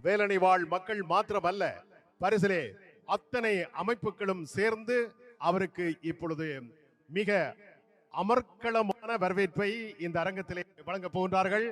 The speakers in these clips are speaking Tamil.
வேலணை வாழ் மக்கள் மாத்திரமல்ல, பரிசிலே அத்தனை அமைப்புகளும் சேர்ந்து அவருக்கு இப்பொழுது மிக அமர்க்களமான வரவேற்பை இந்த அரங்கத்திலே வழங்க போகின்றார்கள்.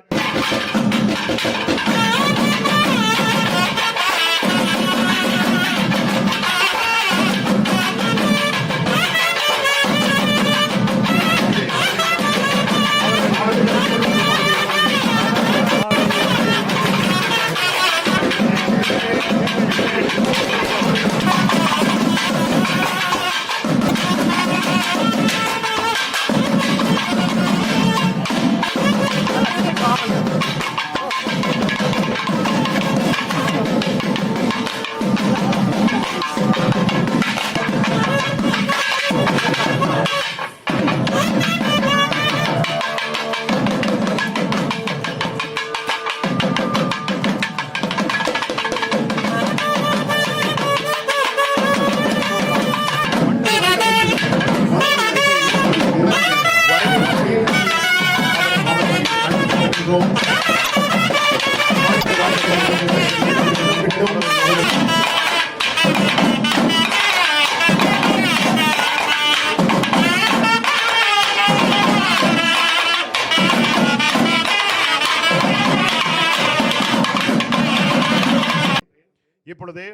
இப்பொழுது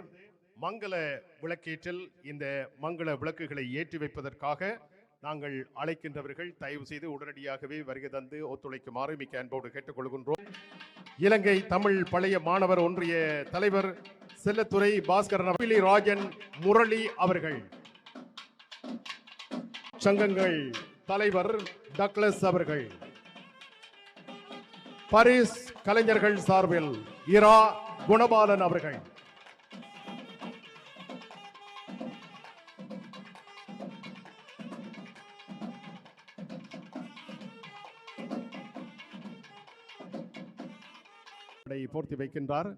மங்கள விளக்கேற்றல், இந்த மங்கள விளக்குகளை ஏற்றி வைப்பதற்காக நாங்கள் அழைக்கின்றவர்கள் தயவு செய்து உடனடியாகவே வருகை தந்து ஒத்துழைக்குமாறு மிக்க அன்போடு கேட்டுக்கொள்கின்றோம். இலங்கை தமிழ் பழைய மாணவர் ஒன்றிய தலைவர் செல்லத்துறை பாஸ்கரன், ராஜன், முரளி அவர்கள், சங்கங்கள் தலைவர் டக்ளஸ் அவர்கள், பாரிஸ் கலைஞர்கள் சார்பில் இரா குணபாலன் அவர்கள், போர்த்தி வைக்கின்றார்.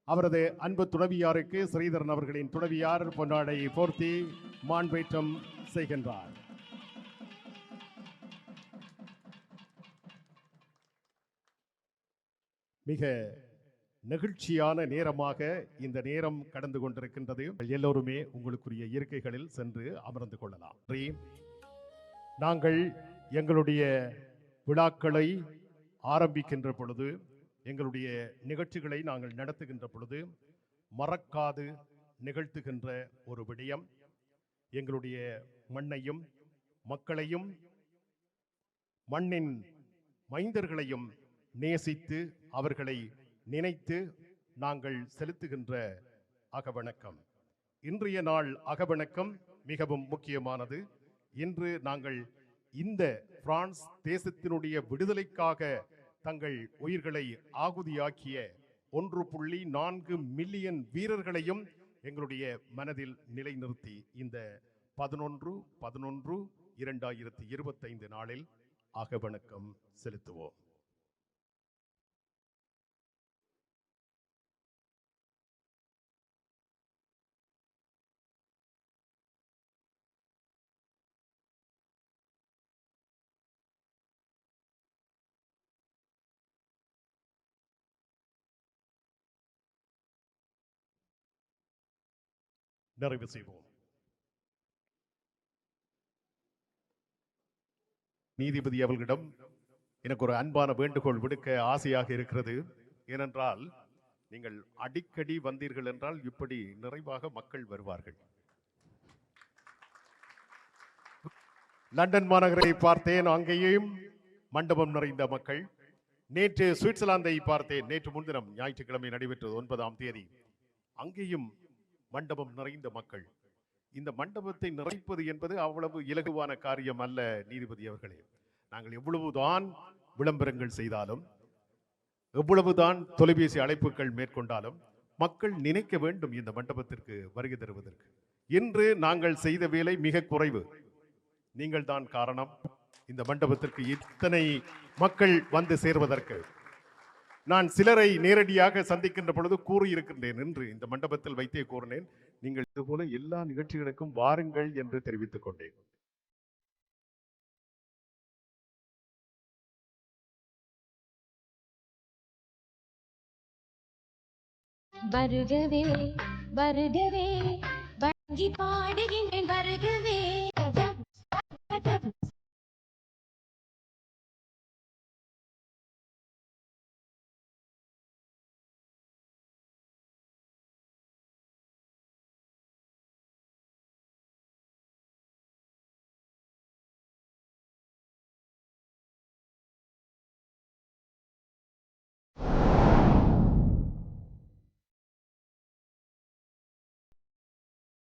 அவரது அன்பு துணைவியாருக்கு ஸ்ரீதரன் அவர்களின் துணைவியார் பொன்னாடை போர்த்தி மாண்பேற்றம் செய்கின்றார். மிக நெகிழ்ச்சியான நேரமாக இந்த நேரம் கடந்து கொண்டிருக்கின்றது. எல்லோருமே உங்களுக்குரிய இருக்கைகளில் சென்று அமர்ந்து கொள்ளலாம். நாங்கள் எங்களுடைய விழாக்களை ஆரம்பிக்கின்ற பொழுது, எங்களுடைய நிகழ்ச்சிகளை நாங்கள் நடத்துகின்ற பொழுது மறக்காது நிகழ்த்துகின்ற ஒரு விடயம், எங்களுடைய மண்ணையும் மக்களையும் மண்ணின் மைந்தர்களையும் நேசித்து அவர்களை நினைத்து நாங்கள் செலுத்துகின்ற அகவணக்கம். இன்றைய நாள் அகவணக்கம் மிகவும் முக்கியமானது. இன்று நாங்கள் இந்த பிரான்ஸ் தேசத்தினுடைய விடுதலைக்காக தங்கள் உயிர்களை ஆகுதியாக்கிய 1.4 மில்லியன் வீரர்களையும் எங்களுடைய மனதில் நிலைநிறுத்தி இந்த 11/11/2025 நாளில் அகவணக்கம் செலுத்துவோம். நிறைவு செய்வோம். நீதிபதி அவர்களிடம் எனக்கு ஒரு அன்பான வேண்டுகோள் விடுக்க ஆசையாக இருக்கிறது. ஏனென்றால் நீங்கள் அடிக்கடி வந்தீர்கள் என்றால் இப்படி நிறைவாக மக்கள் வருவார்கள். லண்டன் மாநகரை பார்த்தேன், அங்கேயும் மண்டபம் நிறைந்த மக்கள். நேற்று சுவிட்சர்லாந்தை பார்த்தேன், நேற்று முன்தினம் ஞாயிற்றுக்கிழமை நடைபெற்றது 9ஆம் தேதி, அங்கேயும் மண்டபம் நிறைந்த மக்கள். இந்த மண்டபத்தை நிறைப்பது என்பது அவ்வளவு இலகுவான காரியம் அல்ல நீதிபதி அவர்களே. நாங்கள் எவ்வளவுதான் விளம்பரங்கள் செய்தாலும், எவ்வளவுதான் தொலைபேசி அழைப்புகள் மேற்கொண்டாலும் மக்கள் நினைக்க வேண்டும் இந்த மண்டபத்திற்கு வருகை தருவதற்கு. இன்று நாங்கள் செய்த வேலை மிக குறைவு. நீங்கள் தான் காரணம் இந்த மண்டபத்திற்கு இத்தனை மக்கள் வந்து சேர்வதற்கு. நான் சிலரை நேரடியாக சந்திக்கின்ற பொழுது கூறியிருக்கின்றேன், என்று இந்த மண்டபத்தில் வைத்தே கூறினேன், நீங்கள் இதுபோல எல்லா நிகழ்ச்சிகளுக்கும் வாருங்கள் என்று தெரிவித்துக் கொண்டேன். வருகவே வருகவே வணங்கி பாடுகின்றேன் வருகவே